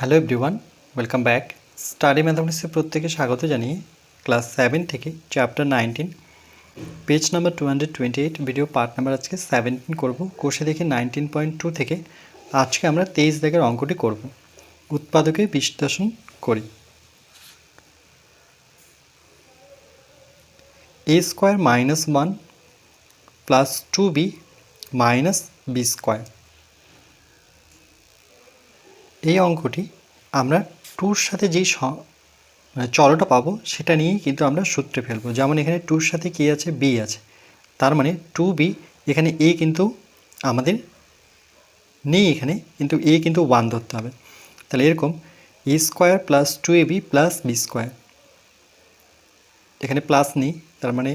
Hello everyone, welcome back. Study ম্যাথামেটিক্সে প্রত্যেকে স্বাগত জানিয়ে ক্লাস 7 থেকে chapter 19 page number 228 video part number আজকে 17 করব। কোষে দেখি 19.2 থেকে আজকে আমরা 23 দাগের অঙ্কটি করব। উৎপাদকে বিশ্লেষণ করি। a square minus 1 plus 2b minus b square. এই অঙ্কটি আমরা টুর সাথে যেই চলটা পাবো সেটা নিয়েই কিন্তু আমরা সূত্রে ফেলবো। যেমন এখানে টুর সাথে কী আছে, বি আছে, তার মানে 2b, এখানে এ কিন্তু আমাদের নেই, এখানে কিন্তু এ কিন্তু 1 ধরতে হবে। তাহলে এরকম a square plus 2ab plus B square, এখানে প্লাস নেই, তার মানে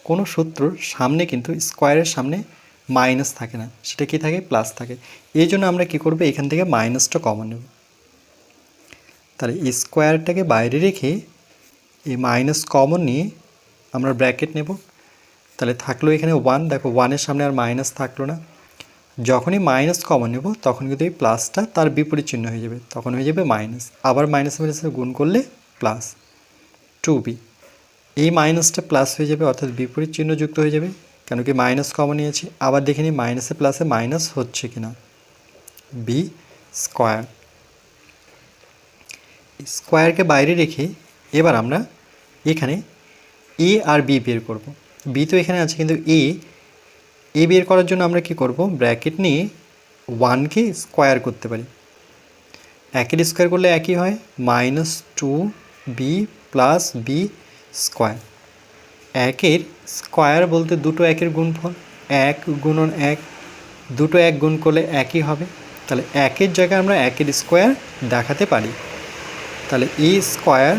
কোনো সূত্রর সামনে কিন্তু স্কোয়ারের সামনে মাইনাস থাকে না, সেটা কি থাকে, প্লাস থাকে। এই জন্য আমরা কী করবো, এখান থেকে মাইনাসটা কমন নেব। তাহলে স্কোয়ারটাকে বাইরে রেখে এই মাইনাস কমন নিয়ে আমরা ব্র্যাকেট নেব। তাহলে থাকলো এখানে 1, দেখো 1-এর সামনে আর মাইনাস থাকলো না। যখনই মাইনাস কমন নেব তখন কিন্তু এই প্লাসটা তার বিপরীত চিহ্ন হয়ে যাবে, তখন হয়ে যাবে মাইনাস। আবার মাইনাস মাইনাসে গুণ করলে প্লাস 2b, এই মাইনাসটা প্লাস হয়ে যাবে, অর্থাৎ বিপরীত চিহ্ন যুক্ত হয়ে যাবে, কেন কি মাইনাস কমন নিয়েছি। আবার দেখে নিই মাইনাসে প্লাসে মাইনাস হচ্ছে কি না, বি স্কোয়ার। স্কোয়ারকে বাইরে রেখে এবার আমরা এখানে এ আর বি বের করব। বি তো এখানে আছে, কিন্তু এ বের করার জন্য আমরা কি করব, ব্র্যাকেট নিয়ে 1কে স্কোয়ার করতে পারি। একের স্কোয়ার করলে একই হয়, minus 2b plus B square. একের স্কোয়ার বলতে দুটো একের গুণফল, 1 গুণন 1, দুটো 1 গুণ করলে একই হবে। তাহলে একের জায়গায় আমরা একের স্কোয়ার দেখাতে পারি। তাহলে এ স্কোয়ার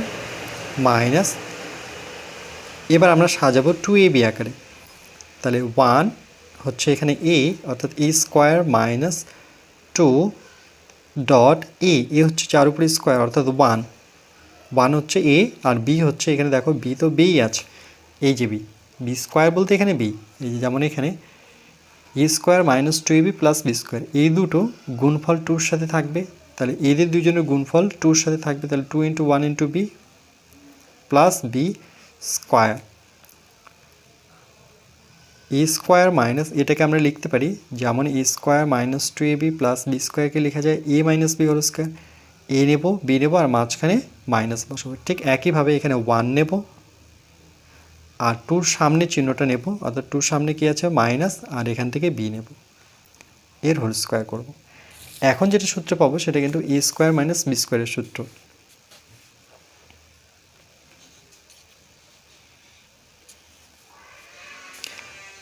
মাইনাস, এবার আমরা সাজাবো 2ab আকারে। তাহলে 1 হচ্ছে এখানে এ, অর্থাৎ এ স্কোয়ার মাইনাস 2 ডট এ হচ্ছে 4 উপরে স্কোয়ার অর্থাৎ 1 হচ্ছে এ, আর বি হচ্ছে এখানে দেখো বি তো বিই আছে, এই যে বি স্কোয়ার বলতে এখানে বি, এই যে যেমন এখানে a square minus 2ab plus B square, এই দুটো গুণফল 2-র সাথে থাকবে। তাহলে এদের দুজনের গুণফল 2-র সাথে থাকবে, তাহলে 2 × 1 × b plus B square. A square minus, এটাকে আমরা লিখতে পারি যেমন a square minus 2ab plus b স্কোয়ারকে লেখা যায় a minus b whole square. A নেব, বি নেব, আর মাঝখানে মাইনাস বসাবো। ঠিক একইভাবে এখানে 1 নেব আর 2-র সামনে চিহ্নটা নেব, অর্থাৎ 2-র সামনে কী আছে, মাইনাস, আর এখান থেকে বি নেব, এর হোল স্কোয়ার করব। এখন যেটা সূত্র পাবো সেটা কিন্তু এ স্কোয়ার মাইনাস বি স্কোয়ারের সূত্র।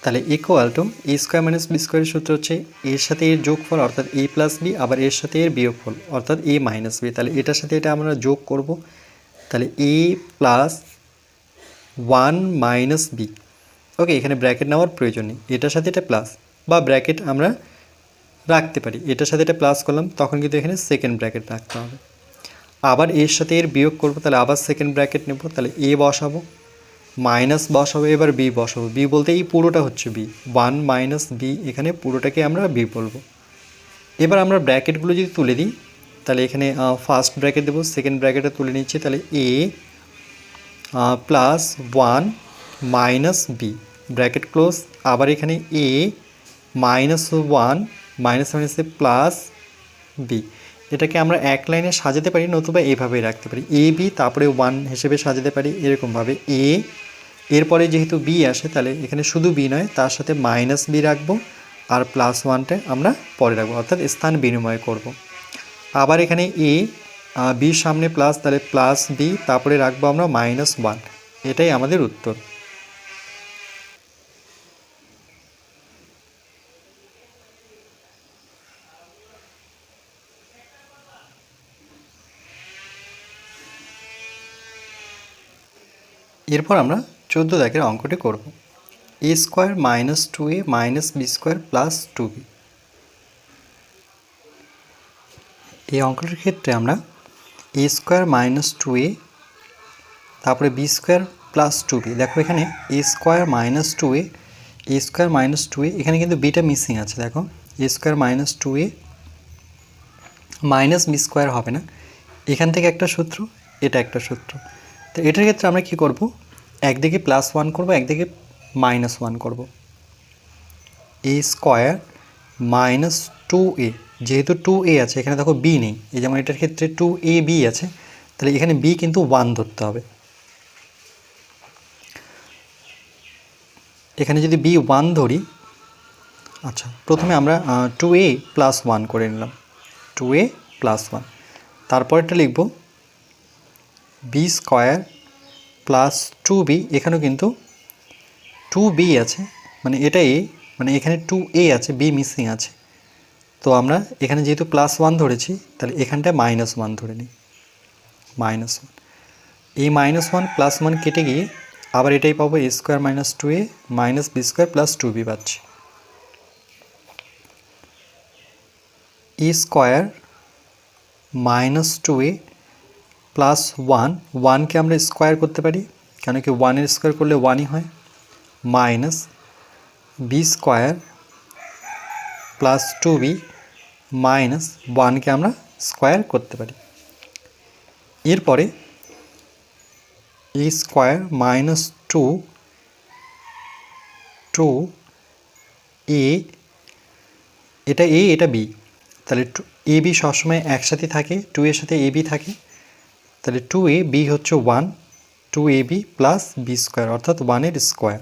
তাহলে equal to A square minus B স্কোয়ারের সূত্র হচ্ছে এর সাথে এর যোগফল অর্থাৎ এ প্লাস বি, আবার এর সাথে এর বিয়োগফল অর্থাৎ এ মাইনাস বি। তাহলে এটার সাথে এটা আমরা যোগ করব। তাহলে এ প্লাস 1 মাইনাস বি, ওকে, এখানে ব্র্যাকেট নেওয়ার প্রয়োজন নেই, এটার সাথে এটা প্লাস, বা ব্র্যাকেট আমরা রাখতে পারি, এটার সাথে এটা প্লাস করলাম, তখন কিন্তু এখানে সেকেন্ড ব্র্যাকেট রাখতে হবে। আবার এর সাথে এর বিয়োগ করব, তাহলে আবার সেকেন্ড ব্র্যাকেট নেব, তাহলে এ বসাবো, মাইনাস বসাবো, এবার বি বসাবো। বি বলতে এই পুরোটা হচ্ছে বি, 1 মাইনাস বি, এখানে পুরোটাকে আমরা বি বলবো। এবার আমরা ব্র্যাকেটগুলো যদি তুলে দিই, তাহলে এখানে ফার্স্ট ব্র্যাকেট দেবো, সেকেন্ড ব্র্যাকেটে তুলে নিচ্ছি, তাহলে a plus 1 minus b, bracket close. আবার এখানে এ মাইনাস 1 মাইনাস মাইনাসে প্লাস বি, এটাকে আমরা এক লাইনে সাজাতে পারি, নতুবা এইভাবেই রাখতে পারি, এ বি তারপরে 1 হিসেবে সাজাতে পারি এরকমভাবে। এরপরে যেহেতু বি আসে, তাহলে এখানে শুধু বি নয়, তার সাথে মাইনাস বি রাখবো, আর প্লাস 1টা আমরা পরে রাখবো, অর্থাৎ স্থান বিনিময় করব। আবার এখানে বির সামনে প্লাস, তাহলে প্লাস বি, তারপরে রাখবো আমরা -1, এটাই আমাদের উত্তর। এরপর আমরা 14 দাগের অঙ্কটি করব। A square minus 2a minus B square plus 2b। এই অঙ্কটির ক্ষেত্রে আমরা এ স্কোয়ার মাইনাস 2a তারপরে বি স্কোয়ার প্লাস 2b, দেখো এখানে a square minus 2a, a square minus 2a, এখানে কিন্তু বিটা মিসিং আছে, দেখো a square minus 2a minus B square হবে না, এখান থেকে একটা সূত্র, এটা একটা সূত্র। তো এটার ক্ষেত্রে আমরা কি করব, একদিকে +1 করব, একদিকে -1 করব। এ স্কোয়ার মাইনাস 2a, যেহেতু 2a আছে এখানে দেখো b নেই, এই যেমন এটার ক্ষেত্রে 2ab আছে, তাহলে এখানে b কিন্তু 1 ধরতে হবে। এখানে যদি b 1 ধরি, আচ্ছা প্রথমে আমরা 2a + 1 করে নিলাম, 2a + 1, তারপরটা লিখব b স্কোয়ার প্লাস 2b, এখানেও কিন্তু 2b আছে, মানে এটা a, মানে এখানে 2a আছে, b মিসিং আছে, তো আমরা এখানে যেহেতু +1 ধরেছি তাহলে এখানটায় -1 ধরে নিই, -1, এই -1 +1 কেটে গিয়ে আবার এটাই পাবো, a square minus 2a minus B square plus 2b পাচ্ছি। A square minus 2a plus 1, 1কে আমরা স্কোয়ার করতে পারি, কেন কি 1-এর স্কোয়ার করলে 1ই হয়, minus B square plus 2b minus 1কে আমরা স্কোয়ার করতে পারি। এরপরে এ স্কোয়ার মাইনাস 2a, এটা a এটা b, তাহলে এ বি সবসময় একসাথে থাকে, 2 এর সাথে এ বি থাকে, তাহলে 2a b হচ্ছে 1, 2ab প্লাস বি স্কোয়ার অর্থাৎ 1-এর স্কোয়ার।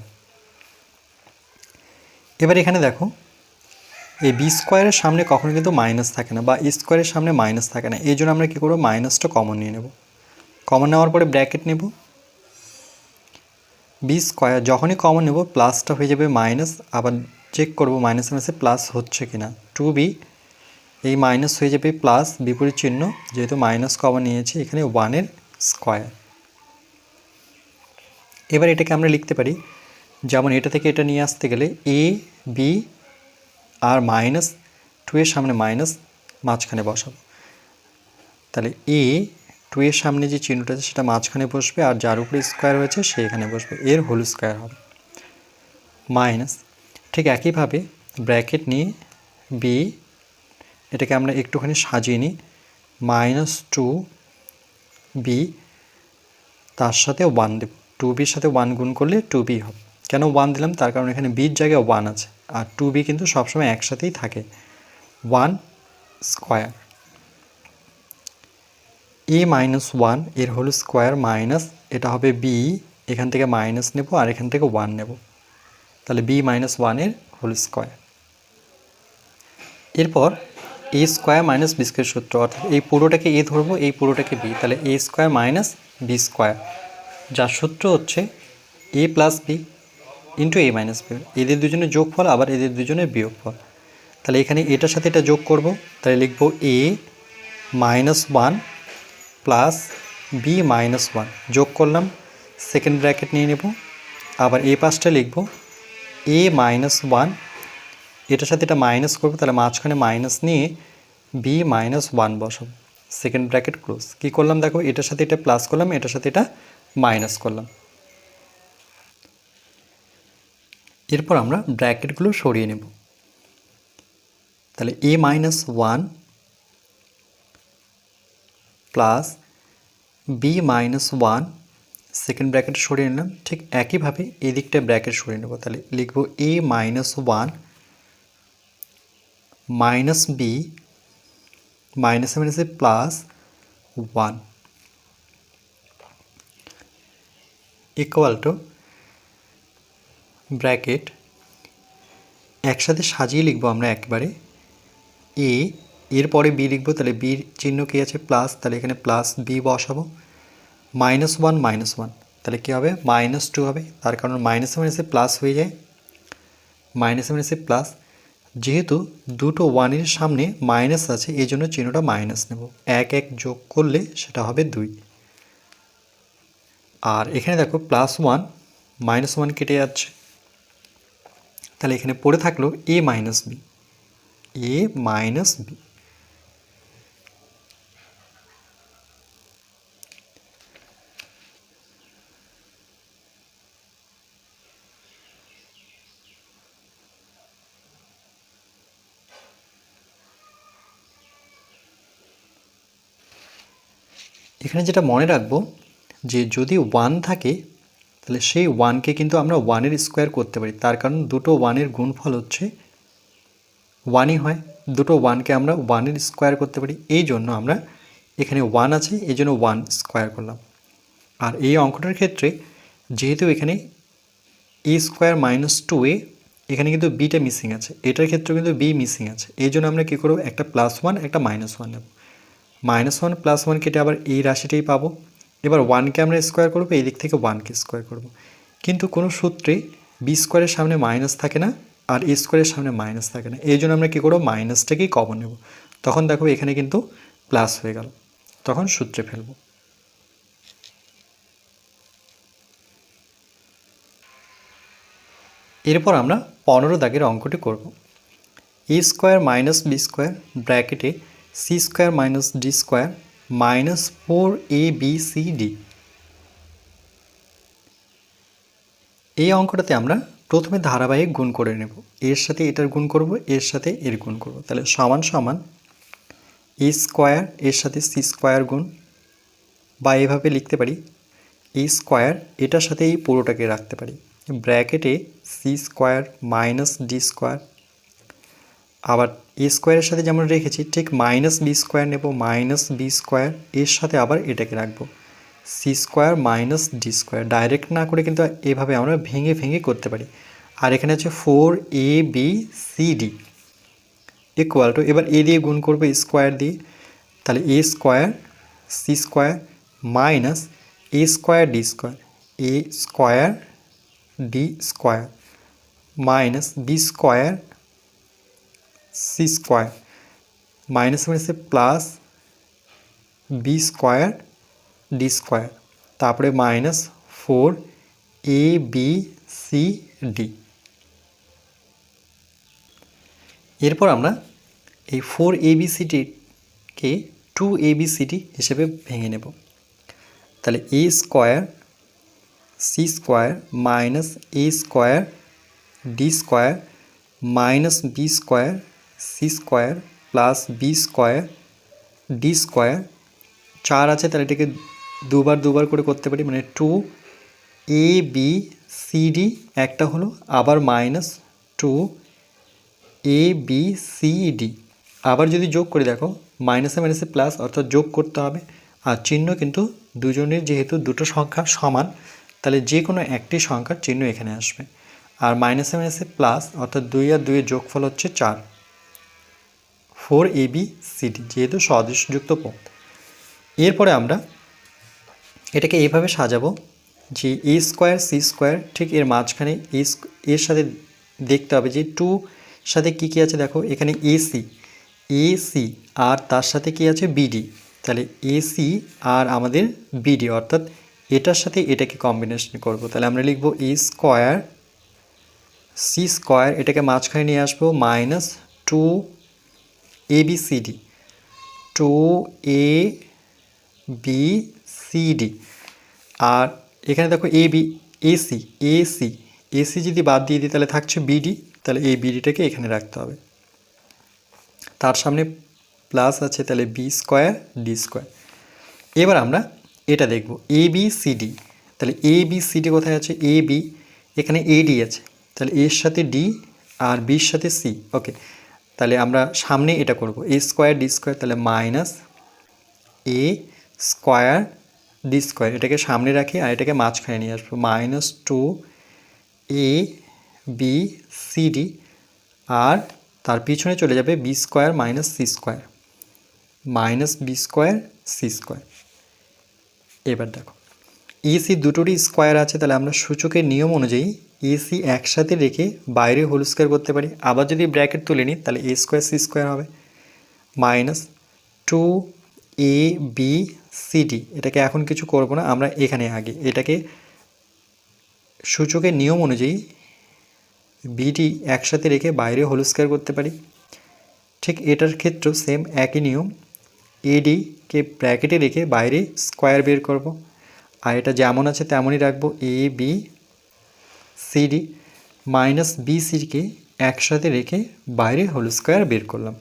এবার এখানে দেখো এই বি স্কোয়ারের সামনে কখনো কিন্তু মাইনাস থাকে না, বা স্কোয়ারের সামনে মাইনাস থাকে না, এই জন্য আমরা কী করবো, মাইনাসটা কমন নিয়ে নেব। কমন নেওয়ার পরে ব্র্যাকেট নেব, বি স্কোয়ার যখনই কমন নেব প্লাসটা হয়ে যাবে মাইনাস, আবার চেক করব মাইনাসের মাসে প্লাস হচ্ছে কি না, 2b এই মাইনাস হয়ে যাবে প্লাস, বিপরীত চিহ্ন, যেহেতু মাইনাস কমন নিয়েছি এখানে 1-এর স্কোয়ার। এবার এটাকে আমরা লিখতে পারি, যেমন এটা থেকে এটা নিয়ে আসতে গেলে এ বি আর মাইনাস 2 এর সামনে মাইনাস মাঝখানে বসাবো, তাহলে এ 2 এর সামনে যে চিহ্নটা আছে সেটা মাঝখানে বসবে, আর যার উপরে স্কোয়ার হয়েছে সে এখানে বসবে, এর হোল স্কোয়ার হবে, মাইনাস। ঠিক একইভাবে ব্র্যাকেট নিয়ে বি, এটাকে আমরা একটুখানি সাজিয়ে নিই, -2b তার সাথে 1 দেব, 2bর সাথে 1 গুণ করলে 2b হবে। কেন 1 দিলাম, তার কারণ এখানে বির জায়গায় 1 আছে, আর 2b কিন্তু সবসময় একসাথেই থাকে, 1 স্কোয়ার, a-1 এর হোল স্কোয়ার মাইনাস, এটা হবে b, এখান থেকে মাইনাস নেব আর এখান থেকে 1 নেব, তাহলে b-1-এর হোল স্কোয়ার। এরপর এ স্কোয়ার মাইনাস বি স্কোয়ার সূত্র, অর্থাৎ এই পুরোটাকে এ ধরবো, এই পুরোটাকে বি, তাহলে a square minus B square, যার সূত্র হচ্ছে এ প্লাস বি ইন্টু এ মাইনাস বি, এদের দুজনের যোগফল আবার এদের দুজনের বিয়োগফল। তাহলে এখানে এটার সাথে এটা যোগ করব, তাহলে লিখব a-1 প্লাস b-1, যোগ করলাম, সেকেন্ড ব্র্যাকেট নিয়ে নেব, আবার এই পাশটা লিখব a-1, এটার সাথে এটা মাইনাস করবো, তাহলে মাঝখানে মাইনাস নিয়ে b-1 বসাবো, সেকেন্ড ব্র্যাকেট ক্লোজ। কী করলাম দেখো, এটার সাথে এটা প্লাস করলাম, এটার সাথে এটা মাইনাস করলাম। এরপর আমরা ব্র্যাকেটগুলো সরিয়ে নেব, তাহলে a-1 plus b-1, second bracket সরিয়ে নিলাম, ঠিক একইভাবে এই দিকটা ব্র্যাকেট সরিয়ে নেব, তাহলে লিখব a-1 মাইনাস বি, মাইনাসে মাইনাসে প্লাস 1 ইকুয়াল টু ব্র্যাকেট, একসাথে সাজিয়ে লিখব আমরা একবারে, এ এরপরে বি লিখব, তাহলে বির চিহ্ন কী আছে প্লাস, তাহলে এখানে প্লাস বি বসাবো, -1, তাহলে কী হবে, -2 হবে, তার কারণ মাইনাসে মাইনাসে প্লাস হয়ে যায়, মাইনাসে মাইনাসে প্লাস, যেহেতু দুটো 1-এর সামনে মাইনাস আছে এই জন্য চিহ্নটা মাইনাস নেব, 1 যোগ করলে সেটা হবে 2, আর এখানে দেখো +1 -1 কেটে যাচ্ছে, তাহলে এখানে পড়ে থাকলো a-b, a-b। এখানে যেটা মনে রাখবো যে যদি 1 থাকে তাহলে সেই 1কে কিন্তু আমরা 1-এর স্কোয়ার করতে পারি, তার কারণ দুটো 1-এর গুণফল হচ্ছে 1ই হয়। দুটো 1কে আমরা 1-এর স্কোয়ার করতে পারি, এই জন্য আমরা এখানে 1 আছে এই জন্য 1 স্কোয়ার করলাম। আর এই অঙ্কটার ক্ষেত্রে যেহেতু এখানে a স্কোয়ার মাইনাস 2a, এখানে কিন্তু বিটা মিসিং আছে, এটার ক্ষেত্রে কিন্তু বি মিসিং আছে, এই জন্য আমরা কী করবো, একটা +1 একটা -1 নেব। -1 +1 কেটে আবার এই রাশিটাই পাবো। এবার 1কে আমরা স্কোয়ার করবো, এই দিক থেকে 1কে স্কোয়ার করব। কিন্তু কোনো সূত্রে বি স্কোয়ারের সামনে মাইনাস থাকে না আর এ স্কোয়ারের সামনে মাইনাস থাকে না, এই জন্য আমরা কী করবো, মাইনাসটাকেই কমন নেব। তখন দেখো এখানে কিন্তু প্লাস হয়ে গেল, তখন সূত্রে ফেলবো। এরপর আমরা 15 দাগের অঙ্কটি করব। A square minus B square ব্র্যাকেটে c square minus d square minus 4abcd। এই অঙ্কটাতে আমরা প্রথমে ধারাবাহিক গুণ করে নেব, এর সাথে এটার গুণ করব, এর সাথে এর গুণ করব, তাহলে সমান সমান এ স্কোয়ার এর সাথে সি স্কোয়ার গুণ, বা এভাবে লিখতে পারি এ স্কোয়ার এটার সাথে এই পুরোটাকে রাখতে পারি, ব্র্যাকেটে c square minus d square, আবার এ স্কোয়ারের সাথে যেমন রেখেছি ঠিক মাইনাস বি স্কোয়ার নেব, মাইনাস বি স্কোয়ার এর সাথে আবার এটাকে রাখবো c square minus d square. Direct না করে কিন্তু এভাবে আমরা ভেঙে ভেঙে করতে পারি। আর এখানে আছে 4abcd ইকুয়াল টু, এবার এ দিয়ে গুণ করবো স্কোয়ার দিয়ে, তাহলে a square C square minus a square d square, a square d square minus B square C square minus মাইনাসে plus B square d square, তারপরে মাইনাস 4abcd। এরপর আমরা এই 4abcdকে 2abcd হিসেবে ভেঙে নেব, তাহলে a square C square minus a square d square minus B square C square plus B square d square. 4 আছে তাহলে এটাকে দুবার দুবার করে করতে পারি, মানে 2abcd একটা হলো, আবার মাইনাস 2abcd, আবার যদি যোগ করে দেখো মাইনাসে মাইনাসে প্লাস, অর্থাৎ যোগ করতে হবে। আর চিহ্ন কিন্তু দুজনের যেহেতু দুটো সংখ্যা সমান, তাহলে যে কোনো একটি সংখ্যার চিহ্ন এখানে আসবে। আর মাইনাসে মাইনাসে প্লাস, অর্থাৎ 2 আর 2 এর যোগফল হচ্ছে 4, 4abcd যেহেতু সদৃশযুক্ত পদ। এরপরে আমরা এটাকে এইভাবে সাজাবো যে এ স্কোয়ার সি স্কোয়ার ঠিক এর মাঝখানে এর সাথে দেখতে হবে যে 2 সাথে কী কী আছে, দেখো এখানে এসি আর তার সাথে কি আছে বিডি, তাহলে এসি আর আমাদের বিডি, অর্থাৎ এটার সাথে এটাকে কম্বিনেশন করব, তাহলে আমরা লিখব এ স্কোয়ার সি স্কোয়ার, এটাকে মাঝখানে নিয়ে আসবো মাইনাস 2abcd, 2abcd। আর এখানে দেখো এসি যদি বাদ দিয়ে দিই তাহলে থাকছে বিডি, তাহলে এই বিডিটাকে এখানে রাখতে হবে, তার সামনে প্লাস আছে, তাহলে বি স্কোয়ার ডি স্কোয়ার। এবার আমরা এটা দেখব এবিসিডি, তাহলে এবিসিডি কোথায় আছে, এবি এখানে এডি আছে, তাহলে এর সাথে ডি আর বির সাথে সি। ওকে, তাহলে আমরা সামনে এটা করব এ স্কোয়ার ডি স্কোয়ার, তাহলে minus a square d square, এটাকে সামনে রাখি আর এটাকে মাঝখানে নিয়ে আসবো, মাইনাস 2abcd, আর তার পিছনে চলে যাবে B square minus C square, minus B square C square. এবার দেখো এসি দুটোরই স্কোয়ার আছে, তাহলে আমরা সূচকের নিয়ম অনুযায়ী এসি একসাথে রেখে বাইরে হোল স্কোয়ার করতে পারি, আবার যদি ব্র্যাকেট তুলে নিই তাহলে এ স্কোয়ার সি স্কোয়ার হবে, মাইনাস 2abcd। এটাকে এখন কিছু করব না, আমরা এখানে আগে এটাকে সূচকের নিয়ম অনুযায়ী বিডি একসাথে রেখে বাইরে হোল স্কোয়ার করতে পারি। ঠিক এটার ক্ষেত্রেও সেম একই নিয়ম, এডিকে ব্র্যাকেটে রেখে বাইরে স্কোয়ার বের করব, আর এটা যেমন আছে তেমনই রাখবো, এ বি সিডি মাইনাস বিসিডিকে একসাথে রেখে বাইরে হোল স্কোয়ার বের করলাম।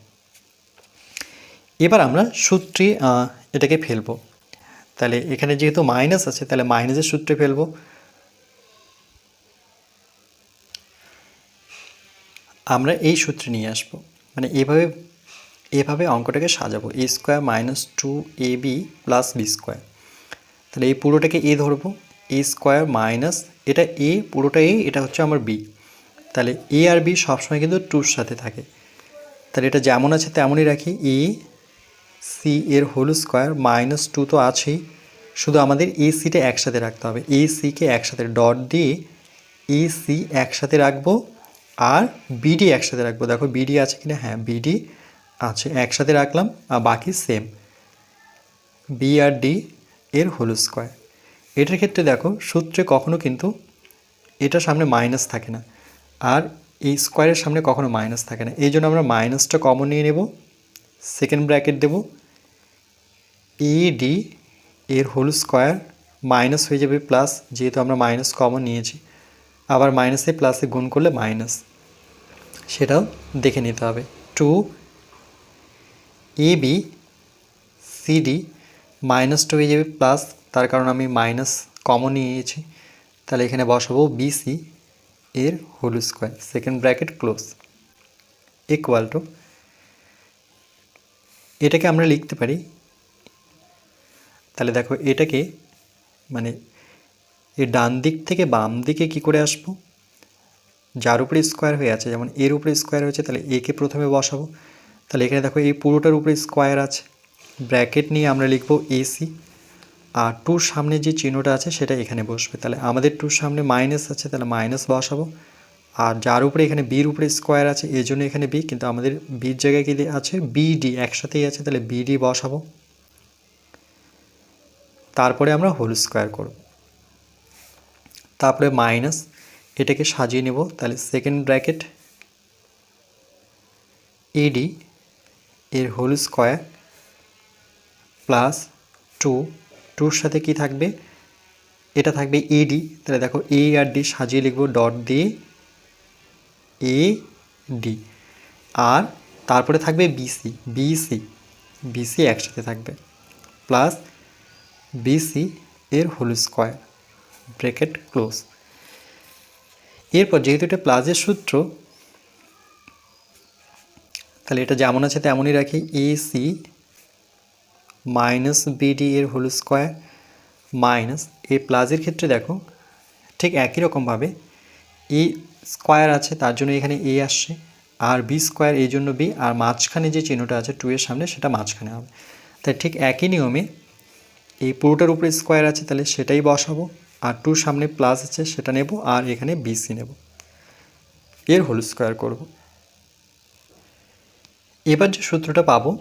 এবার আমরা সূত্রে এটাকে ফেলবো, তাহলে এখানে যেহেতু মাইনাস আছে তাহলে মাইনাসের সূত্রে ফেলবো। আমরা এই সূত্রে নিয়ে আসবো, মানে এভাবে অঙ্কটাকে সাজাবো। A square minus 2ab plus B square. তাহলে এই পুরোটাকে এ ধরবো, এ স্কোয়ার মাইনাস এটা এ, পুরোটা এ, এটা হচ্ছে আমার বি। তাহলে এ আর বি সবসময় কিন্তু টুর সাথে থাকে, তাহলে এটা যেমন আছে তেমনই রাখি। এ সি এর হোল স্কোয়ার মাইনাস 2 তো আছেই, শুধু আমাদের এ সিটা একসাথে রাখতে হবে। এ সিকে একসাথে ডট দিয়ে এ সি একসাথে রাখবো আর বিডি একসাথে রাখবো। দেখো বিডি আছে কিনা, হ্যাঁ বিডি আছে, একসাথে রাখলাম। আর বাকি সেম, বি আর ডি এর হোল স্কোয়ার। এটার ক্ষেত্রে দেখো সূত্রে কখনো কিন্তু এটার সামনে মাইনাস থাকে না, আর এই স্কোয়ারের সামনে কখনো মাইনাস থাকে না, এই জন্য আমরা মাইনাসটা কমন নিয়ে নেব, সেকেন্ড ব্র্যাকেট দেব, এডি এর হোল স্কোয়ার মাইনাস হয়ে যাবে প্লাস, যেহেতু আমরা মাইনাস কমন নিয়েছি। আবার মাইনাসে প্লাসে গুণ করলে মাইনাস, সেটাও দেখে নিতে হবে। 2 এবি সিডি মাইনাসটা হয়ে যাবে প্লাস, তার কারণ আমি মাইনাস কমন নিয়েছি। তাহলে এখানে বসাবো বিসি এর whole square, second bracket close, equal to, এটাকে আমরা লিখতে পারি। তাহলে দেখো এটাকে মানে এই ডান দিক থেকে বাম দিকে কি করে আসবো, যার উপরে স্কোয়ার হয়ে আছে, যেমন এর উপরে স্কোয়ার হয়েছে তাহলে একে প্রথমে বসাবো। তাহলে এখানে দেখো এই পুরোটার উপরে স্কোয়ার আছে, ব্র্যাকেট নিয়ে আমরা লিখবো এসি, আর টুর সামনে যে চিহ্নটা আছে সেটা এখানে বসবে। তাহলে আমাদের টুর সামনে মাইনাস আছে, তাহলে মাইনাস বসাবো। আর যার উপরে এখানে বির উপরে স্কোয়ার আছে এই জন্য এখানে বি, কিন্তু আমাদের বির জায়গায় কি আছে বিডি, একসাথেই আছে, তাহলে বিডি বসাবো। তারপরে আমরা হোল স্কোয়ার করব, তারপরে মাইনাস, এটাকে সাজিয়ে নেব। তাহলে সেকেন্ড ব্র্যাকেট এডি এর হোল স্কোয়ার প্লাস 2, টুর সাথে কি থাকবে, এটা থাকবে এডি। তাহলে দেখো এ আর ডি সাজিয়ে লিখবো, ডট দিয়ে এ ডি, আর তারপরে থাকবে বিসি, বিসি একসাথে থাকবে, প্লাস বিসি এর হোল স্কোয়ার, ব্র্যাকেট ক্লোজ। এরপর যেহেতু এটা প্লাসের সূত্র, তাহলে এটা যেমন আছে তেমনই রাখি। এসি মাইনাস বিডি এর হোল স্কোয়ার মাইনাস, এই প্লাসের ক্ষেত্রে দেখো ঠিক একই রকমভাবে এ স্কোয়ার আছে তার জন্য এখানে এ আসছে, আর বি স্কোয়ার এই জন্য বি, আর মাঝখানে যে চিহ্নটা আছে 2 এর সামনে সেটা মাঝখানে হবে। তাই ঠিক একই নিয়মে এই পুরোটার উপরে স্কোয়ার আছে তাহলে সেটাই বসাবো, আর 2 সামনে প্লাস আছে সেটা নেব, আর এখানে বিসি নেব, এর হোল স্কোয়ার করব। এবার যে সূত্রটা পাবো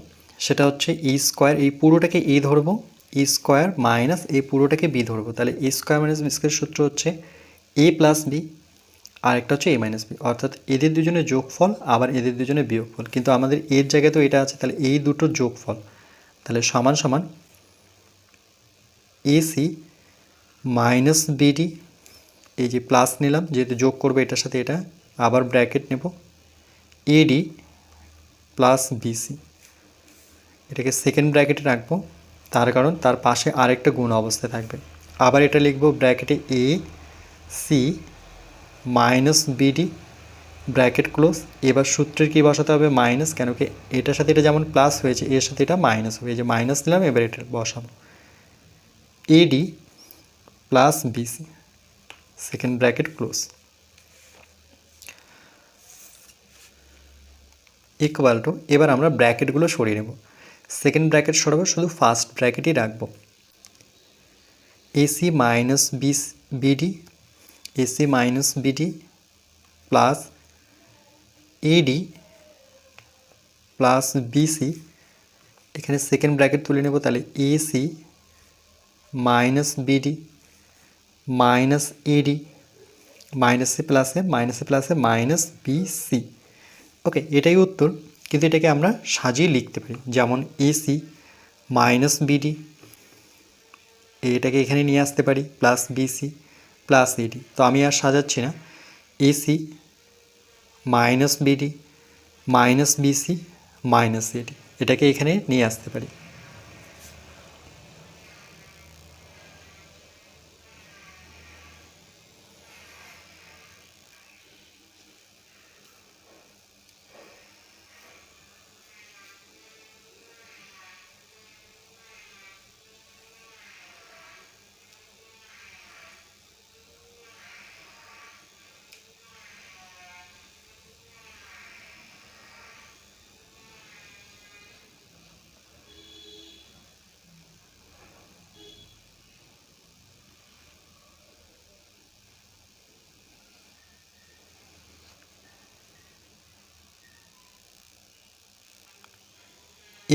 সেটা হচ্ছে এ স্কোয়ার, এই পুরোটাকে এ ধরবো, এ স্কোয়ার মাইনাস এই পুরোটাকে বি ধরবো। তাহলে a square minus B square সূত্র হচ্ছে এ প্লাস বি, আর একটা হচ্ছে এ মাইনাস বি, অর্থাৎ এদের দুজনের যোগফল আবার এদের দুজনের বিয়োগফল, কিন্তু আমাদের এর জায়গায় তো এটা আছে, তাহলে এই দুটো যোগফল, তাহলে সমান সমান এসি মাইনাস বিডি, এই যে প্লাস নিলাম যেহেতু যোগ করবো এটার সাথে এটা, আবার ব্র্যাকেট নেব এডি প্লাস বিসি, এটাকে সেকেন্ড ব্র্যাকেটে রাখবো, তার কারণ তার পাশে আরেকটা গুণ অবস্থায় থাকবে। আবার এটা লিখবো ব্র্যাকেটে a c minus b d, bracket close. এবার সূত্রের কি বসাতে হবে মাইনাস, কেন কি এটার সাথে এটা যেমন প্লাস হয়েছে এর সাথে এটা মাইনাস হবে, এই যে মাইনাস নিলাম, এবার এটা বসাবো AD plus BC, second bracket close, equal to, এবার আমরা ব্র্যাকেটগুলো সরিয়ে নেব, সেকেন্ড ব্র্যাকেট সরাবো, শুধু ফার্স্ট ব্র্যাকেটই রাখবো। AC minus BD, AC minus BD plus AD plus BC, এখানে সেকেন্ড ব্র্যাকেট তুলে নেব, তাহলে AC minus BD minus AD, মাইনাসে প্লাসে মাইনাস বিসি। ওকে, এটাই উত্তর, কিন্তু এটাকে আমরা সাজিয়ে লিখতে পারি, যেমন এসি মাইনাস বিডি, এটাকে এখানে নিয়ে আসতে পারি, প্লাস বিসি প্লাস এডি। তো আমি আর সাজাচ্ছি না, AC minus BD minus BC minus AD, এটাকে এখানে নিয়ে আসতে পারি।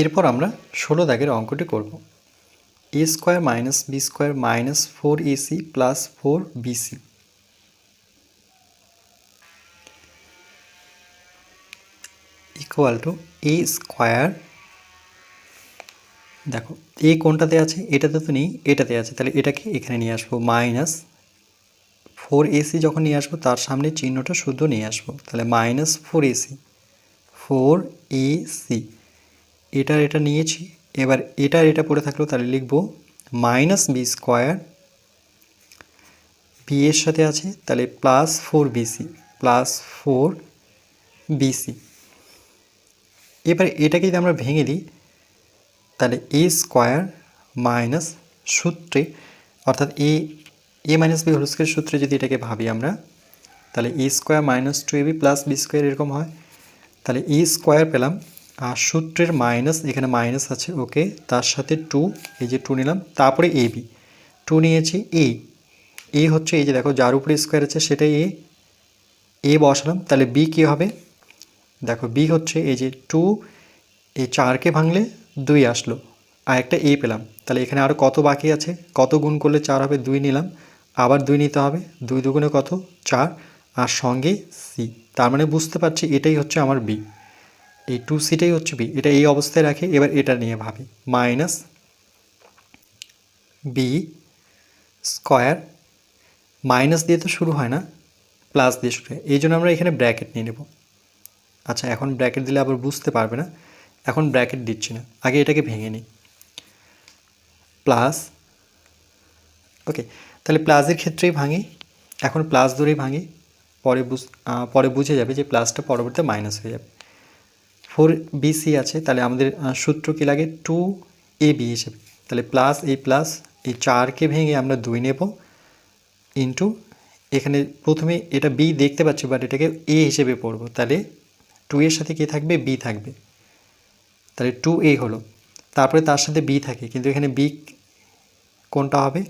এরপর আমরা 16 দাগের অঙ্কটি করব। A square minus B square minus 4ac plus 4bc equal to A square, দেখো এ কোনটাতে আছে, এটাতে তো নেই, এটাতে আছে, তাহলে এটাকে এখানে নিয়ে আসবো, মাইনাস 4ac যখন নিয়ে আসবো তার সামনে চিহ্নটা শুদ্ধ নিয়ে আসবো, তাহলে মাইনাস 4ac এটার এটা নিয়েছি। এবার এটার এটা পড়ে থাকলো, তাহলে লিখবো মাইনাস বি স্কোয়ার, বি এর সাথে আছে তাহলে প্লাস 4bc। এবার এটাকে যদি আমরা ভেঙে দিই তাহলে এ স্কোয়ার মাইনাস সূত্রে, অর্থাৎ a minus b whole square সূত্রে যদি এটাকে ভাবি আমরা, তাহলে a square minus 2ab plus B square এরকম হয়। তাহলে এ স্কোয়ার পেলাম, আর সূত্রের মাইনাস, এখানে মাইনাস আছে, ওকে, তার সাথে 2, এই যে 2 নিলাম, তারপরে ab 2 নিয়েছি, এ হচ্ছে এই যে দেখো যার উপরে স্কোয়ার আছে সেটাই এ বসালাম, তাহলে বি কী হবে, দেখো বি হচ্ছে এই যে 2, এই 4কে ভাঙলে 2 আসলো, আর একটা এ পেলাম, তাহলে এখানে আরও কত বাকি আছে, কত গুণ করলে 4 হবে, 2 নিলাম, আবার 2 নিতে হবে, 2 দুগুণে কত 4, আর সঙ্গে সি, তার মানে বুঝতে পারছি এটাই হচ্ছে আমার বি, এই 2cটাই হচ্ছে বি, এটা এই অবস্থায় রাখে। এবার এটা নিয়ে ভাবি, মাইনাস বি স্কোয়ার, মাইনাস দিয়ে তো শুরু হয় না, প্লাস দিয়ে শুরু হয়, এই জন্য আমরা এখানে ব্র্যাকেট নিয়ে নেব। আচ্ছা, এখন ব্র্যাকেট দিলে আবার বুঝতে পারবে না, এখন ব্র্যাকেট দিচ্ছি না, আগে এটাকে ভেঙে নিই, প্লাস, ওকে, তাহলে প্লাসের ক্ষেত্রেই ভাঙি, এখন প্লাস ধরেই ভাঙি, পরে বুঝে যাবে যে প্লাসটা পরবর্তীতে মাইনাস হয়ে যাবে। 4bc আছে, তাহলে আমাদের সূত্র কী লাগে, 2ab হিসেবে, তাহলে প্লাস এই 4কে ভেঙে আমরা 2 নেব, ইন্টু এখানে প্রথমে এটা বি দেখতে পাচ্ছি বাট এটাকে এ হিসেবে পড়ব, তাহলে 2 এর সাথে কী থাকবে, বি থাকবে, তাহলে 2a হলো, তারপরে তার সাথে বি থাকে, কিন্তু এখানে বি কোনটা হবে,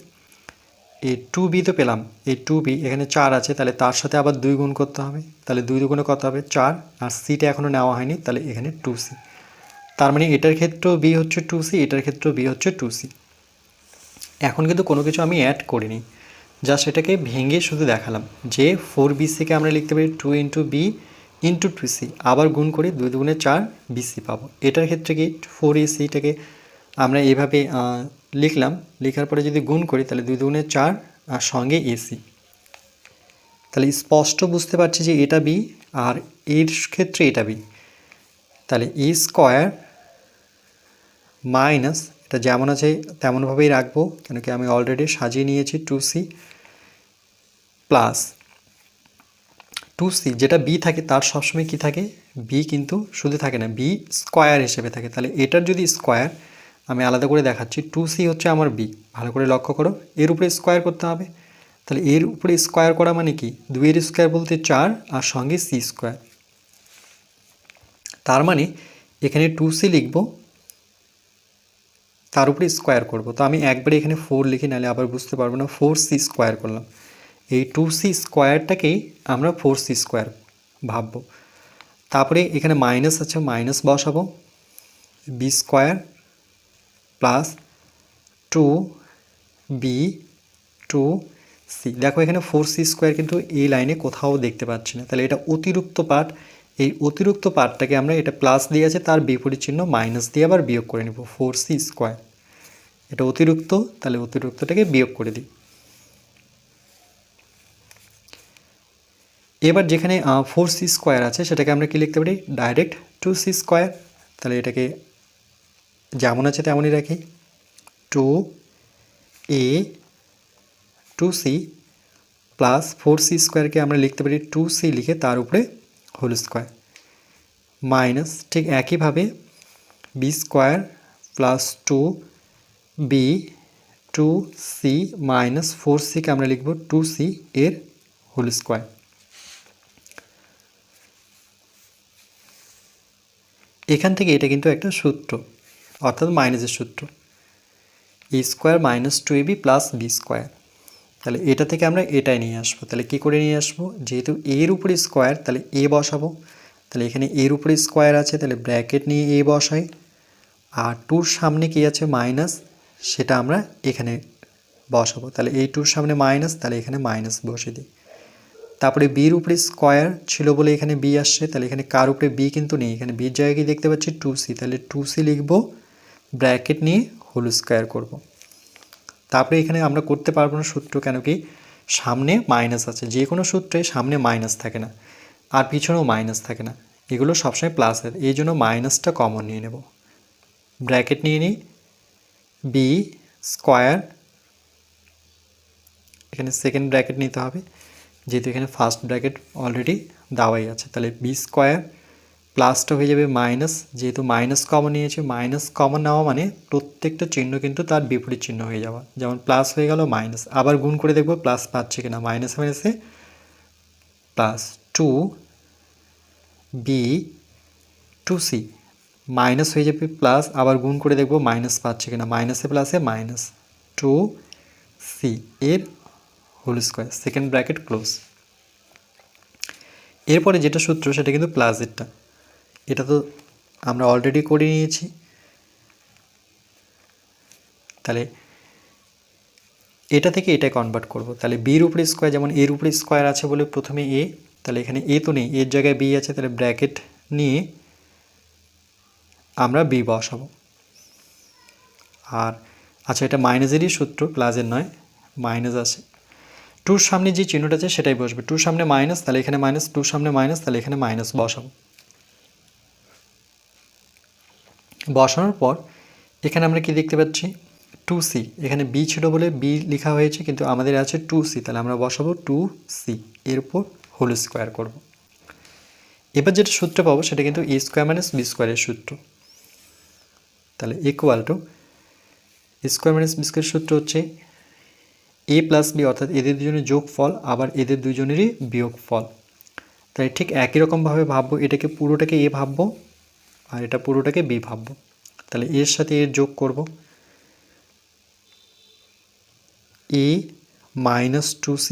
এই 2b তো পেলাম, এই 2b এখানে 4 আছে, তাহলে তার সাথে আবার 2 গুণ করতে হবে, তাহলে 2 দুগুণে কত হবে 4, আর সিটা এখনও নেওয়া হয়নি, তাহলে এখানে 2c, তার মানে এটার ক্ষেত্রেও বি হচ্ছে 2c, এটার ক্ষেত্রেও বি হচ্ছে 2c। এখন কিন্তু কোনো কিছু আমি অ্যাড করিনি, জাস্ট এটাকে ভেঙে শুধু দেখালাম যে 4bcকে আমরা লিখতে পারি 2 ইন্টু বি ইন্টু 2c, আবার গুণ করে 2 দুগুণে 4bc পাবো। এটার ক্ষেত্রে কি 4acটাকে আমরা এইভাবে লিখলাম, লেখার পরে যদি গুণ করি তাহলে 2 দুগুণে 4 আর সঙ্গে এসি, তাহলে স্পষ্ট বুঝতে পারছি যে এটা বি আর এর ক্ষেত্রে এটা বি, তাহলে এ স্কোয়ার মাইনাস, এটা যেমন আছে তেমনভাবেই রাখবো কেন কি আমি অলরেডি সাজিয়ে নিয়েছি 2c প্লাস 2c, যেটা বি থাকে তার সবসময় কি থাকে, বি কিন্তু শুধু থাকে না, বি স্কোয়ার হিসেবে থাকে, তাহলে এটার যদি স্কোয়ার আমি আলাদা করে দেখাচ্ছি, 2c হচ্ছে আমার বি, ভালো করে লক্ষ্য করো, এর উপরে স্কোয়ার করতে হবে, তাহলে এর উপরে স্কোয়ার করা মানে কি, 2 এর স্কোয়ার বলতে 4 আর সঙ্গে c স্কোয়ার, তার মানে এখানে 2c লিখব, তার উপরে স্কোয়ার করব, তো আমি একবারে এখানে 4 লিখি, নাহলে আবার বুঝতে পারবো না, 4c স্কোয়ার করলাম, এই 2c স্কোয়ারটাকেই আমরা 4c স্কোয়ার ভাববো। তারপরে এখানে মাইনাস আছে, মাইনাস বসাবো, B square plus 2b 2c, দেখো এখানে 4c স্কোয়ার কিন্তু এই লাইনে কোথাও দেখতে পাচ্ছি না, তাহলে এটা অতিরিক্ত পার্ট, এই অতিরিক্ত পার্টটাকে আমরা, এটা প্লাস দিয়ে আছে তার বিপরীত চিহ্ন মাইনাস দিয়ে আবার বিয়োগ করে নেব, 4c স্কোয়ার, এটা অতিরিক্ত, তাহলে অতিরিক্তটাকে বিয়োগ করে দিই। এবার যেখানে 4c স্কোয়ার আছে সেটাকে আমরা কি লিখতে পারি, ডাইরেক্ট 2c স্কোয়ার, তাহলে এটাকে যেমন আছে তেমনই রাখি, 2a 2c প্লাস 4c স্কোয়ারকে আমরা লিখতে পারি 2c লিখে তার উপরে হোল স্কোয়ার, মাইনাস ঠিক একইভাবে b square plus 2b 2c minus 4cকে আমরা লিখব 2c এর হোল স্কোয়ার। এখান থেকে এটা কিন্তু একটা সূত্র, অর্থাৎ মাইনাসের সূত্র, a square minus 2ab plus B square, তাহলে এটা থেকে আমরা এটাই নিয়ে আসবো, তাহলে কী করে নিয়ে আসবো, যেহেতু এর উপরে স্কোয়ার তাহলে এ বসাবো, তাহলে এখানে এর উপরে স্কোয়ার আছে, তাহলে ব্র্যাকেট নিয়ে এ বসাই, আর টুর সামনে কি আছে মাইনাস, সেটা আমরা এখানে বসাবো। তাহলে এই টুর সামনে মাইনাস, তাহলে এখানে মাইনাস বসে দিই। তারপরে বির উপরে স্কোয়ার ছিল বলে এখানে বি আসছে, তাহলে এখানে কার উপরে বি কিন্তু নেই, এখানে বির জায়গায় কি দেখতে পাচ্ছি 2c, তাহলে 2c লিখব, ব্র্যাকেট নিয়ে হোল স্কোয়ার করব। তারপরে এখানে আমরা করতে পারবো না সূত্র, কেন কি সামনে মাইনাস আছে, যে কোনো সূত্রে সামনে মাইনাস থাকে না আর পিছনেও মাইনাস থাকে না, এগুলো সবসময় প্লাসের, এই জন্য মাইনাসটা কমন নিয়ে নেব। ব্র্যাকেট নিয়ে নিই, বি স্কোয়ার, এখানে সেকেন্ড ব্র্যাকেট নিতে হবে যেহেতু এখানে ফার্স্ট ব্র্যাকেট অলরেডি দেওয়াই আছে, তাহলে বি স্কোয়ার প্লাসটা হয়ে যাবে মাইনাস, যেহেতু মাইনাস কমন নিয়েছে, মাইনাস কমন নেওয়া মানে প্রত্যেকটা চিহ্ন কিন্তু তার বিপরীত চিহ্ন হয়ে যাওয়া, যেমন প্লাস হয়ে গেল মাইনাস, আবার গুণ করে দেখব প্লাস পাচ্ছে কিনা, মাইনাস মাইনাসে প্লাস 2b 2c, মাইনাস হয়ে যাবে প্লাস, আবার গুণ করে দেখব মাইনাস পাচ্ছে কিনা, মাইনাসে প্লাসে মাইনাস 2c এর whole square, second bracket close. এরপরে যেটা সূত্র সেটা কিন্তু প্লাসেরটা, এটা তো আমরা অলরেডি করে নিয়েছি। তাহলে এটা থেকে এটা কনভার্ট করব, তাহলে বির উপরে স্কোয়ার, যেমন এর উপরে স্কোয়ার আছে বলে প্রথমে এ, তাহলে এখানে এ তো নেই, এর জায়গায় বি আছে, তাহলে ব্র্যাকেট নিয়ে আমরা বি বসাবো। আর আচ্ছা, এটা মাইনাসেরই সূত্র, প্লাসের নয়, মাইনাস আছে, টুর সামনে যে চিহ্নটা আছে সেটাই বসবে, টুর সামনে মাইনাস, তাহলে এখানে মাইনাস, টুর সামনে মাইনাস, তাহলে এখানে মাইনাস বসাবো। বসানোর পর এখানে আমরা কি দেখতে পাচ্ছি 2c, এখানে বি ছিল বলে বি লেখা হয়েছে, কিন্তু আমাদের আছে 2c, তাহলে আমরা বসাবো 2c এর উপর হোল স্কোয়ার করব। এবার যেটা সূত্র পাবো সেটা কিন্তু এ স্কোয়ার মাইনাস বি স্কোয়ারের সূত্র, তাহলে equal to square minus B স্কোয়ারের সূত্র হচ্ছে এ প্লাস বি, অর্থাৎ এদের দুজনের যোগফল আবার এদের দুজনেরই বিয়োগফল। তাই ঠিক একই রকমভাবে ভাববো, এটাকে পুরোটাকে এ ভাববো আর এটা পুরোটাকে বি ভাববো, তাহলে এর সাথে এর যোগ করব, এ মাইনাস 2c,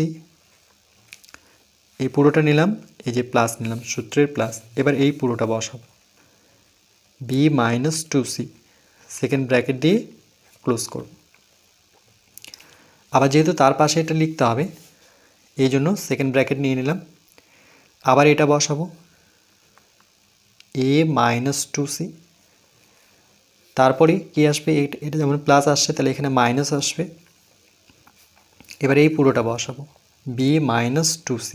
এই পুরোটা নিলাম, এই যে প্লাস নিলাম সূত্রের প্লাস, এবার এই পুরোটা বসাবো, B minus 2c, second bracket দিয়ে ক্লোজ করব। আবার যেহেতু তার পাশে এটা লিখতে হবে এই জন্য সেকেন্ড ব্র্যাকেট নিয়ে নিলাম, আবার এটা বসাবো, এ মাইনাস 2c, তারপরে কি আসবে, এটা যেমন প্লাস আসছে তাহলে এখানে মাইনাস আসবে, এবার এই পুরোটা বসাবো, B minus 2c,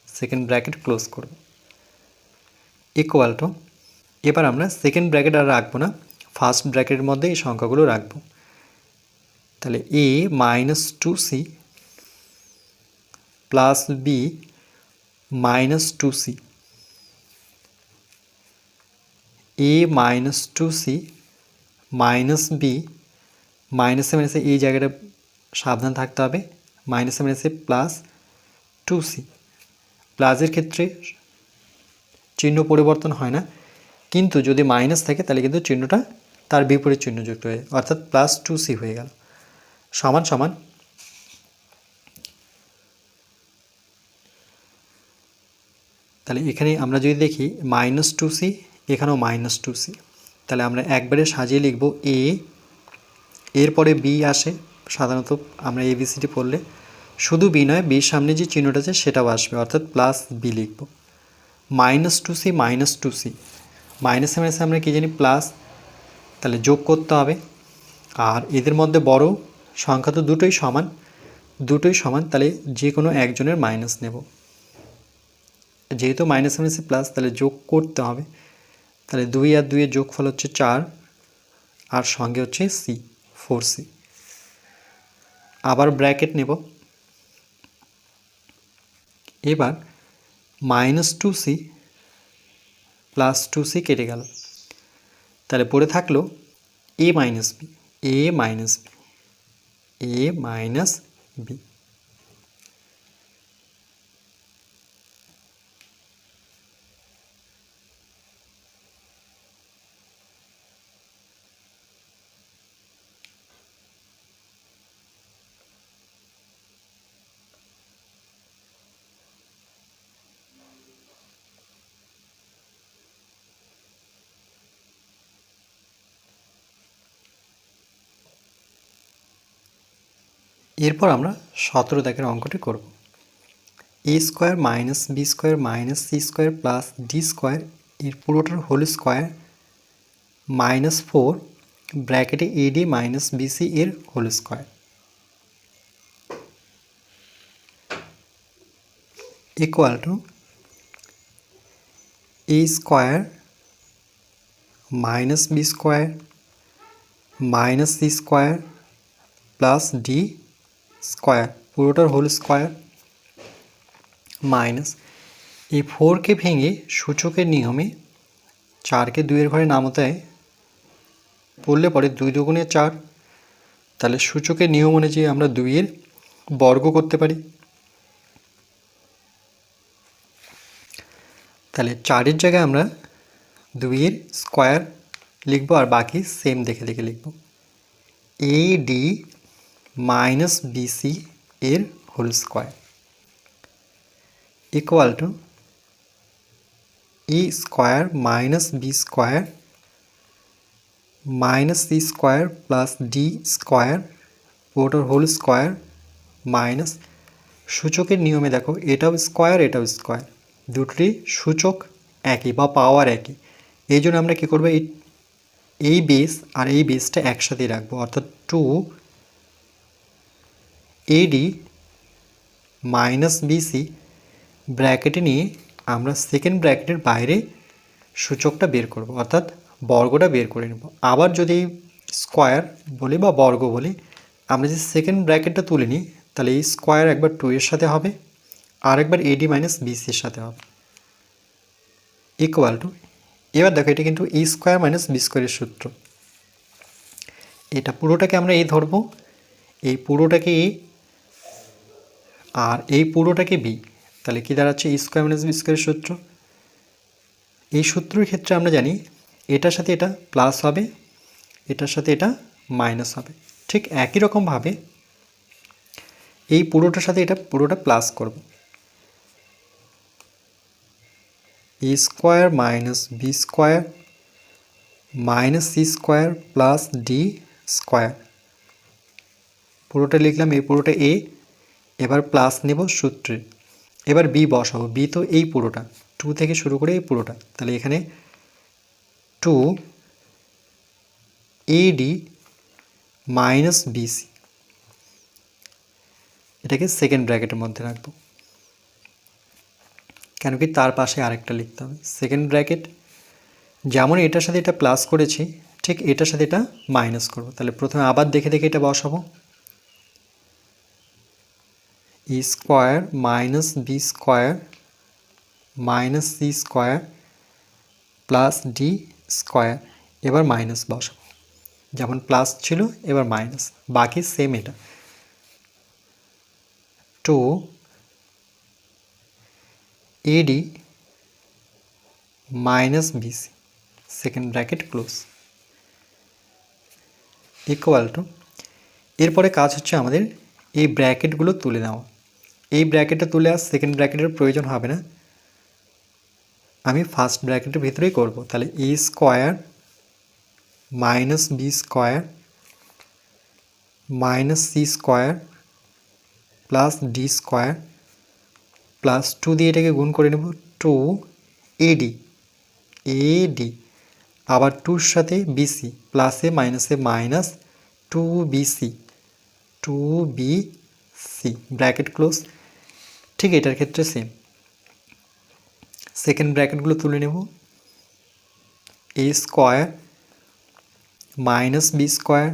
second bracket close করব, ইকুয়াল টু, এবার আমরা সেকেন্ড ব্র্যাকেট আর রাখবো না, ফার্স্ট ব্র্যাকেটের মধ্যে এই সংখ্যাগুলো রাখবো, তাহলে a minus 2c plus b minus 2c, a minus 2c minus b, মাইনাসে মাইনাসে এই জায়গাটা সাবধান থাকতে হবে, মাইনাসে মাইনাসে প্লাস 2c, প্লাসের ক্ষেত্রে চিহ্ন পরিবর্তন হয় না, কিন্তু যদি মাইনাস থাকে তাহলে কিন্তু চিহ্নটা তার বিপরীত চিহ্ন যুক্ত হয়ে, অর্থাৎ প্লাস 2c হয়ে গেল, সমান সমান তাহলে এখানে আমরা যদি দেখি মাইনাস 2c, এখানেও মাইনাস 2c, তাহলে আমরা একবারে সাজিয়ে লিখব এ, এরপরে বি আসে, সাধারণত আমরা এবিসিডি পড়লে শুধু বি নয়, বির সামনে যে চিহ্নটা আছে সেটাও আসবে, অর্থাৎ প্লাস বি লিখব, মাইনাস 2c মাইনাস 2c, মাইনাসে মাইনাসে আমরা কী জানি প্লাস, তাহলে যোগ করতে হবে, আর এদের মধ্যে বড় সংখ্যা তো দুটোই সমান, তাহলে যে কোনো একজনের মাইনাস নেব, যেহেতু মাইনাস মাইনাসে প্লাস তাহলে যোগ করতে হবে, তাহলে 2 আর 2 এর যোগফল হচ্ছে 4, আর সঙ্গে হচ্ছে সি, 4c, আবার ব্র্যাকেট নেব, এবার মাইনাস 2c প্লাস 2c কেটে গেল, তাহলে পড়ে থাকলো a minus b, a minus b, a minus b. এরপর আমরা 17 দাগের অঙ্কটি করব। A square minus B square minus C square plus d square এর পুরোটার হোল স্কোয়ার -4 ব্র্যাকেটে এডি মাইনাস বিসি এর whole square equal to A square minus B square minus C square plus d square পুরোটার whole square minus এই 4কে ভেঙে সূচকের নিয়মে 4কে 2 এর ঘরে নামতায় পড়লে পরে 2 দুগুণে 4, তাহলে সূচকের নিয়ম অনুযায়ী আমরা 2 এর বর্গ করতে পারি। তাহলে 4 এর জায়গায় আমরা 2 এর স্কোয়ার লিখব আর বাকি সেম দেখে দেখে লিখব। এডি মাইনাস বিসি এর whole square equal to A square minus B square minus C square plus d square পুরোটার হোল স্কোয়ার মাইনাস সূচকের নিয়মে দেখো এটাও স্কোয়ার এটাও স্কোয়ার, দুটোরই সূচক একই বা পাওয়ার একই, এই জন্য আমরা কী করবো এই বেস আর এই বেসটা একসাথে রাখবো, অর্থাৎ 2 এডি মাইনাস বিসি ব্র্যাকেটে নিয়ে আমরা সেকেন্ড ব্র্যাকেটের বাইরে সূচকটা বের করব, অর্থাৎ বর্গটা বের করে নেব। আবার যদি স্কোয়ার বলি বা বর্গ বলি, আমরা যদি সেকেন্ড ব্র্যাকেটটা তুলে নিই তাহলে এই স্কোয়ার একবার 2 এর সাথে হবে আর একবার এডি মাইনাস বিসির সাথে হবে ইকুয়াল টু, এবার দেখো এটা কিন্তু এ স্কোয়ার মাইনাস বি স্কোয়ারের সূত্র, এটা পুরোটাকে আমরা এ ধরবো, এই পুরোটাকে এ আর এই পুরোটাকে বি, তাহলে কী দাঁড়াচ্ছে এ স্কোয়ার মাইনাস বি স্কোয়ারের সূত্র। এই সূত্রের ক্ষেত্রে আমরা জানি এটার সাথে এটা প্লাস হবে, এটার সাথে এটা মাইনাস হবে, ঠিক একই রকমভাবে এই পুরোটার সাথে এটা পুরোটা প্লাস করব। A square minus B square minus C square plus d square, পুরোটা লিখলাম, এই পুরোটা এ, এবার প্লাস নেব সূত্রে, এবার বি বসাবো, বি তো এই পুরোটা 2 থেকে শুরু করে এই পুরোটা, তাহলে এখানে 2 এডি মাইনাস বিসি, এটাকে সেকেন্ড ব্র্যাকেটের মধ্যে রাখবো, কেন কি তার পাশে আরেকটা লিখতে হবে সেকেন্ড ব্র্যাকেট, যেমন এটার সাথে এটা প্লাস করেছি ঠিক এটার সাথে এটা মাইনাস করব। তাহলে প্রথমে আবার দেখে দেখে এটা বসাবো, e square minus B square minus C square plus d square, এবার মাইনাস বসাবো, যেমন প্লাস ছিল এবার মাইনাস, বাকি সেম এটা 2 AD minus BC second bracket close equal to, এরপরে কাজ হচ্ছে আমাদের এই ব্র্যাকেটগুলো তুলে নেওয়া, এই ব্র্যাকেটটা তুলে আর সেকেন্ড ব্র্যাকেটের প্রয়োজন হবে না, আমি ফার্স্ট ব্র্যাকেটের ভিতরেই করব। তাহলে a square minus B square minus C square plus d square plus 2 দিয়ে এটাকে গুণ করে নেব, 2 এডি এডি আবার 2-র সাথে বিসি প্লাসে মাইনাসে মাইনাস 2 বিসি ব্র্যাকেট ক্লোজ, ঠিক এটার ক্ষেত্রে সেম, সেকেন্ড ব্র্যাকেটগুলো তুলে নেব, a square minus B square